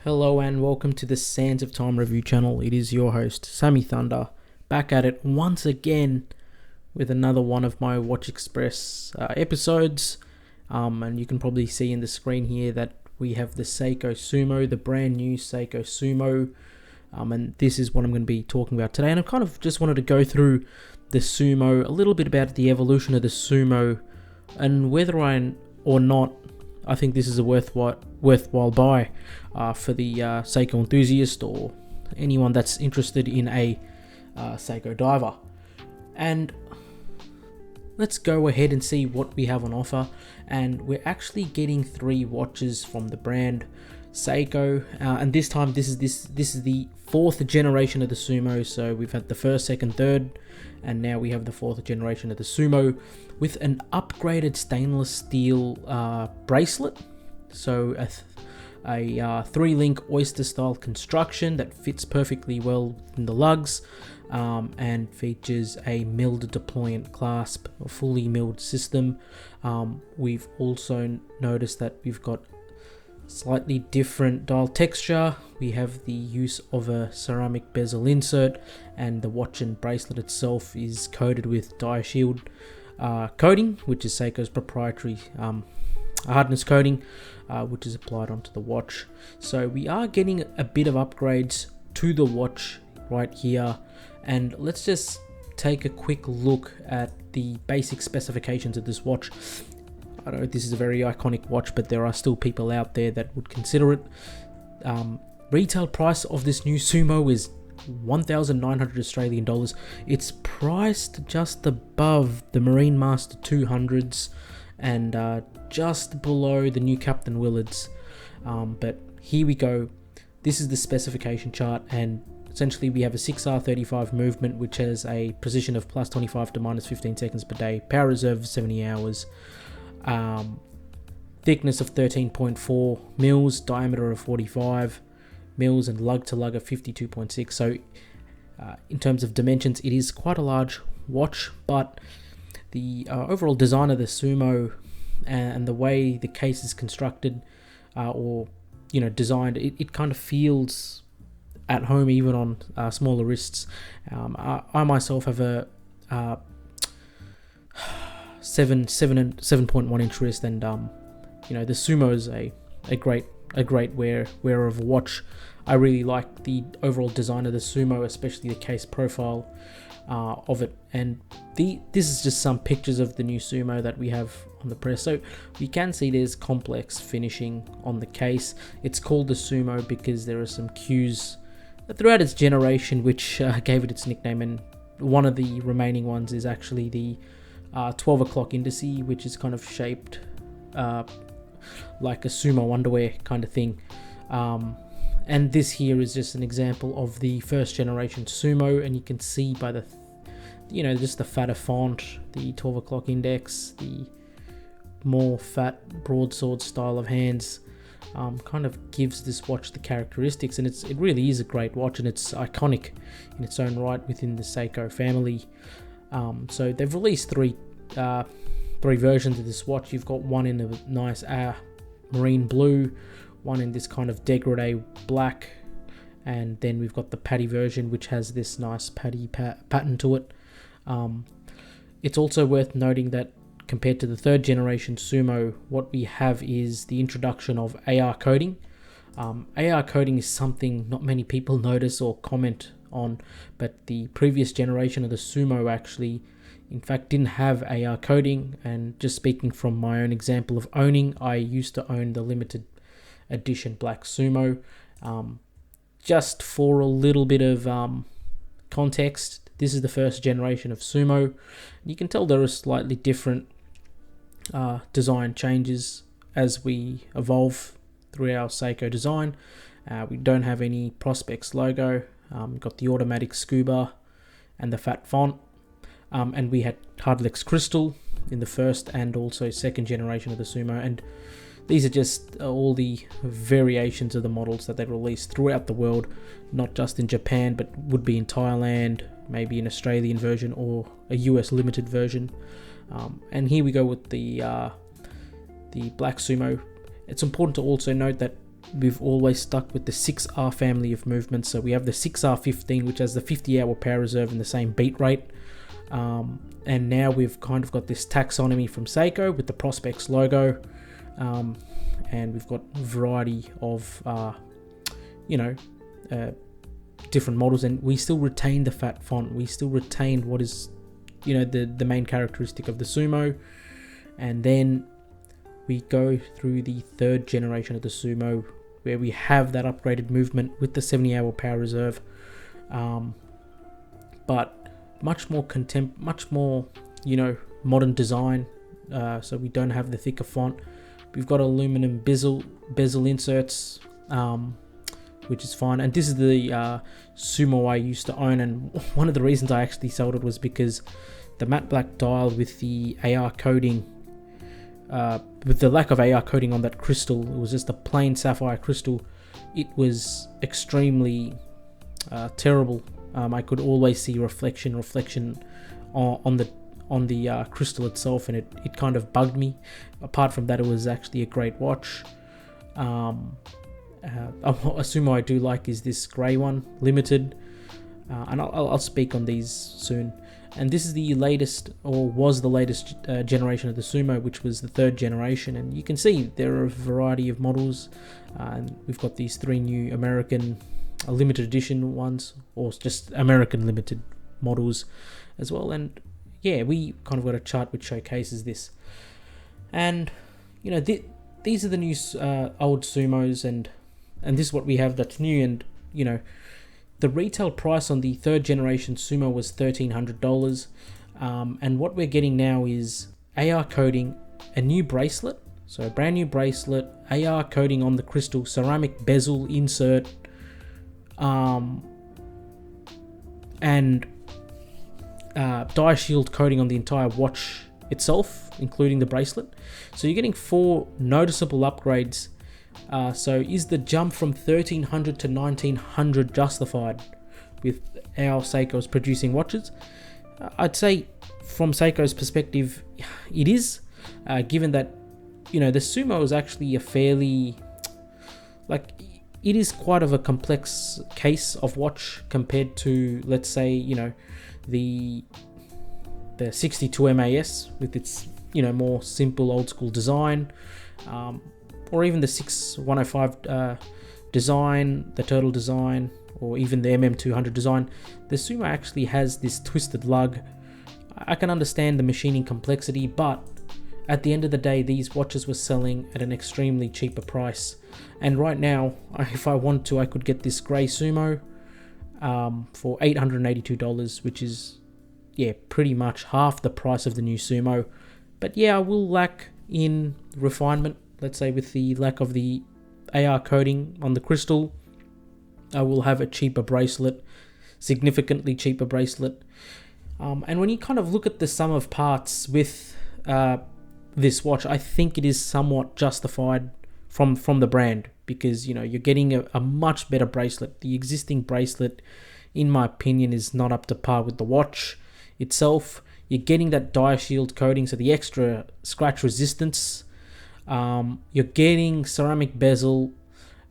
Hello and welcome to the Sands of Time review channel. It is your host, Sammy Thunder, back at it once again with another one of my Watch Express episodes. And you can probably see in the screen here that we have the Seiko Sumo, the brand new Seiko Sumo. And this is what I'm going to be talking about today. And I kind of just wanted to go through the Sumo, a little bit about the evolution of the Sumo, and whether or not I think this is a worthwhile buy for the Seiko enthusiast or anyone that's interested in a Seiko diver. And let's go ahead and see what we have on offer. And we're actually getting 3 watches from the brand Seiko, and this time this is the 4th generation of the Sumo. So we've had the 1st, 2nd, 3rd, and now we have the 4th generation of the Sumo with an upgraded stainless steel bracelet. So a 3-link oyster style construction that fits perfectly well in the lugs, and features a milled deployant clasp, a fully milled system. We've also noticed that we've got slightly different dial texture. We have the use of a ceramic bezel insert, and the watch and bracelet itself is coated with DiaShield coating, which is Seiko's proprietary hardness coating, which is applied onto the watch. So we are getting a bit of upgrades to the watch right here, and let's just take a quick look at the basic specifications of this watch. I know this is a very iconic watch, but there are still people out there that would consider it. Retail price of this new Sumo is 1,900 Australian dollars. It's priced just above the Marine Master 200s and just below the new Captain Willards. But here we go. This is the specification chart, and essentially we have a 6R35 movement, which has a precision of plus 25 to minus 15 seconds per day, power reserve of 70 hours, thickness of 13.4 mils, diameter of 45 mils, and lug to lug of 52.6. So in terms of dimensions, it is quite a large watch, but the overall design of the Sumo and the way the case is constructed, or designed, it kind of feels at home even on smaller wrists. I myself have a 7.1 inch wrist, and the Sumo is a great wearer of a watch. I really like the overall design of the Sumo, especially the case profile of it. And this is just some pictures of the new Sumo that we have on the press. So you can see there's complex finishing on the case. It's called the Sumo because there are some cues throughout its generation which gave it its nickname, and one of the remaining ones is actually the 12 o'clock indice, which is kind of shaped like a sumo underwear kind of thing. And this here is just an example of the 1st generation Sumo, and you can see by the just the fatter font, the 12 o'clock index, the more fat broadsword style of hands, kind of gives this watch the characteristics, and it really is a great watch, and it's iconic in its own right within the Seiko family. So they've released three versions of this watch. You've got one in a nice marine blue, one in this kind of degradé black, and then we've got the paddy version, which has this nice paddy pattern to it. It's also worth noting that compared to the 3rd generation Sumo, what we have is the introduction of AR coating. AR coating is something not many people notice or comment on, but the previous generation of the Sumo actually, in fact, didn't have AR coating. And just speaking from my own example of owning, I used to own the limited edition black Sumo. Just for a little bit of context, this is the 1st generation of Sumo. You can tell there are slightly different design changes as we evolve through our Seiko design. We don't have any Prospex logo. We've got the automatic scuba and the fat font, and we had Hardlex crystal in the 1st and also 2nd generation of the Sumo, and these are just all the variations of the models that they released throughout the world, not just in Japan, but would be in Thailand, maybe an Australian version or a US limited version. And here we go with the Black Sumo. It's important to also note that we've always stuck with the 6R family of movements. So we have the 6R15, which has the 50-hour power reserve and the same beat rate. And now we've kind of got this taxonomy from Seiko with the Prospex logo. And we've got a variety of, different models. And we still retain the fat font. We still retained what is, the main characteristic of the Sumo. And then we go through the third generation of the Sumo, where we have that upgraded movement with the 70-hour power reserve, but much more modern design. So we don't have the thicker font. We've got aluminum bezel inserts, which is fine. And this is the Sumo I used to own, and one of the reasons I actually sold it was because the matte black dial with the AR coating, with the lack of AR coating on that crystal, it was just a plain sapphire crystal. It was extremely terrible. I could always see reflection on the crystal itself, and it kind of bugged me. Apart from that, it was actually a great watch. A Sumo I do like is this grey one, limited, and I'll speak on these soon. And this is the latest, or was the latest generation of the Sumo, which was the third generation. And you can see there are a variety of models. And we've got these 3 new American limited edition ones, or just American limited models as well. And yeah, we kind of got a chart which showcases this. And these are the new old Sumos, and this is what we have that's new. And the retail price on the third generation Sumo was $1,300, and what we're getting now is AR coating, a new bracelet, so a brand new bracelet, AR coating on the crystal, ceramic bezel insert, and die shield coating on the entire watch itself, including the bracelet. So you're getting 4 noticeable upgrades. So is the jump from 1300 to 1900 justified with our Seiko's producing watches? I'd say from Seiko's perspective, it is, given that, the Sumo is actually a fairly, it is quite of a complex case of watch compared to, let's say, the 62 MAS with its, more simple old school design, or even the 6105 design, the turtle design, or even the MM200 design. The Sumo actually has this twisted lug. I can understand the machining complexity, but at the end of the day, these watches were selling at an extremely cheaper price. And right now, if I want to, I could get this grey Sumo for $882, which is, pretty much half the price of the new Sumo. But I will lack in refinement. Let's say with the lack of the AR coating on the crystal, I will have a cheaper bracelet, significantly cheaper bracelet. And when you kind of look at the sum of parts with this watch, I think it is somewhat justified from the brand, because you're getting a much better bracelet. The existing bracelet, in my opinion, is not up to par with the watch itself. You're getting that die shield coating, so the extra scratch resistance. You're getting ceramic bezel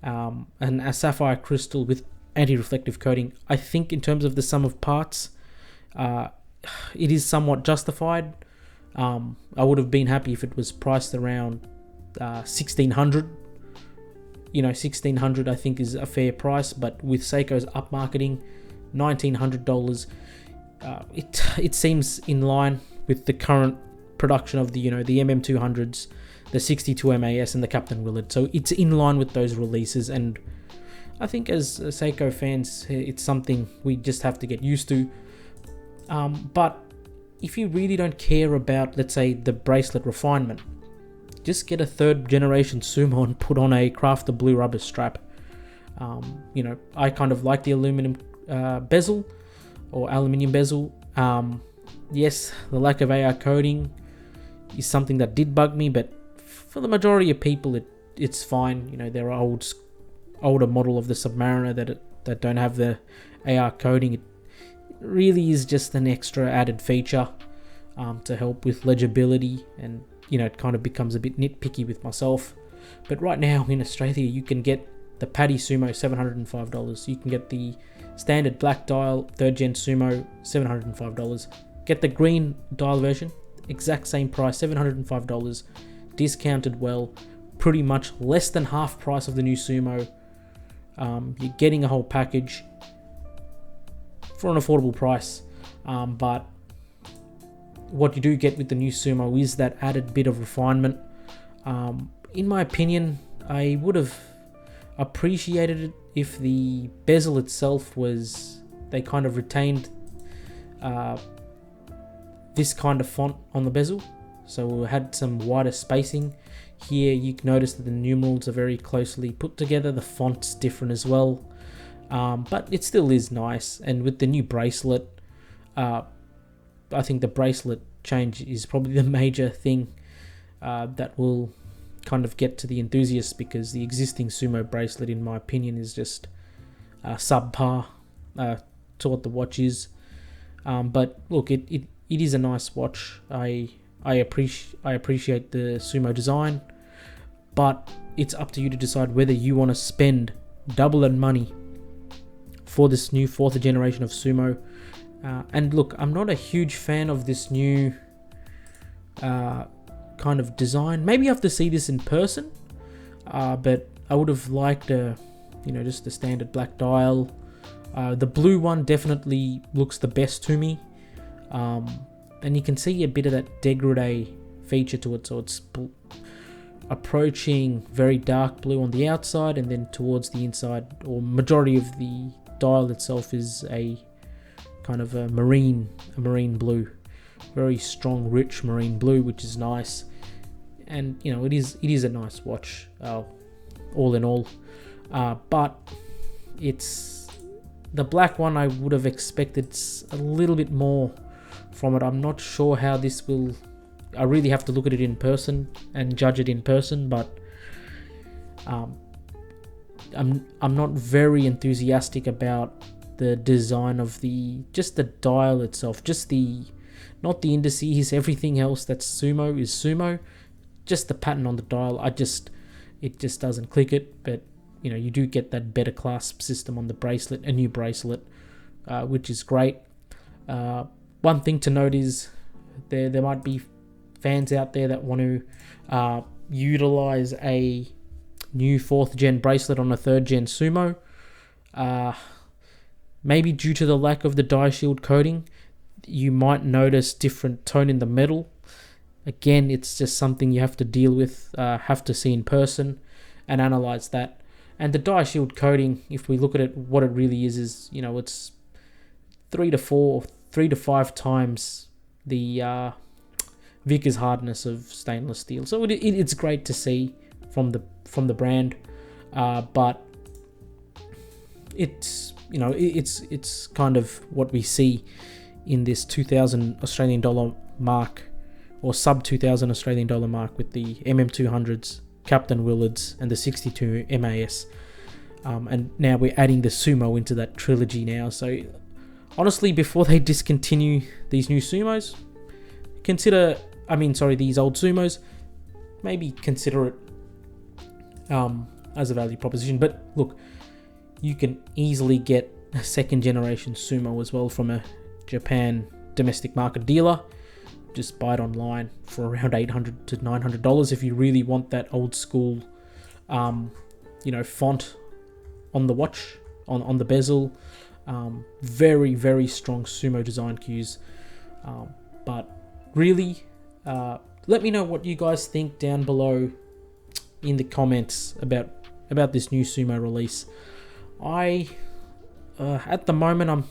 and a sapphire crystal with anti-reflective coating. I think in terms of the sum of parts, it is somewhat justified. I would have been happy if it was priced around $1,600. $1,600 I think is a fair price, but with Seiko's up marketing, $1,900, it seems in line with the current production of the the MM200s, the 62 MAS, and the Captain Willard. So it's in line with those releases, and I think as Seiko fans, it's something we just have to get used to. But if you really don't care about, let's say, the bracelet refinement, just get a third generation Sumo and put on a Crafter blue rubber strap. I kind of like the aluminum bezel, or aluminium bezel. Yes, the lack of AR coating is something that did bug me, but for the majority of people, it's fine. There are older model of the Submariner that don't have the AR coating. It really is just an extra added feature to help with legibility, and it kind of becomes a bit nitpicky with myself. But right now in Australia, you can get the Paddy Sumo $705. You can get the standard black dial 3rd gen Sumo $705. Get the green dial version, exact same price, $705, discounted well, pretty much less than half price of the new Sumo. You're getting a whole package for an affordable price, but what you do get with the new Sumo is that added bit of refinement. In my opinion, I would have appreciated it if the bezel itself was, they kind of retained this kind of font on the bezel, so we had some wider spacing. Here you can notice that the numerals are very closely put together, the font's different as well, but it still is nice. And with the new bracelet, I think the bracelet change is probably the major thing that will kind of get to the enthusiasts, because the existing Sumo bracelet, in my opinion, is just subpar to what the watch is. But look, it is a nice watch. I appreciate the Sumo design, but it's up to you to decide whether you want to spend double that money for this new 4th generation of Sumo. And look, I'm not a huge fan of this new kind of design. Maybe I have to see this in person, but I would have liked just the standard black dial. The blue one definitely looks the best to me, and you can see a bit of that degradé feature to it, so it's approaching very dark blue on the outside, and then towards the inside, or majority of the dial itself is a kind of a marine blue, very strong, rich marine blue, which is nice. And it is a nice watch, all in all. But it's the black one. I would have expected a little bit more from it. I'm not sure how this will. I really have to look at it in person and judge it in person. But I'm not very enthusiastic about the design of just the dial itself, not the indices. Everything else that's Sumo is Sumo. Just the pattern on the dial, it just doesn't click it. But you do get that better clasp system on the bracelet, a new bracelet, which is great. One thing to note is there might be fans out there that want to utilize a new 4th gen bracelet on a 3rd gen Sumo. Maybe due to the lack of the die shield coating, you might notice different tone in the metal. Again, it's just something you have to deal with, have to see in person and analyze that. And the die shield coating, if we look at it, what it really is it's 3 to 5 times the Vickers hardness of stainless steel. So it's great to see from the brand, but it's it's kind of what we see in this 2,000 Australian dollar mark, or sub 2,000 Australian dollar mark, with the MM200s, Captain Willards, and the 62 MAS. And now we're adding the Sumo into that trilogy now. So honestly, before they discontinue these new Sumos, these old Sumos, maybe consider it as a value proposition. But look, you can easily get a 2nd generation Sumo as well from a Japan domestic market dealer. Just buy it online for around $800 to $900 if you really want that old school, font on the watch, on the bezel. Very, very strong Sumo design cues. But really, let me know what you guys think down below in the comments about this new Sumo release. At the moment, I'm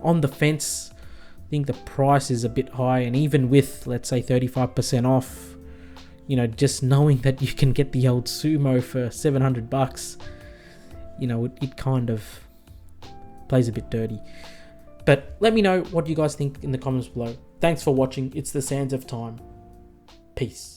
on the fence. I think the price is a bit high, and even with, let's say, 35% off, just knowing that you can get the old Sumo for $700, it kind of plays a bit dirty. But let me know what you guys think in the comments below. Thanks for watching. It's the Sands of Time. Peace.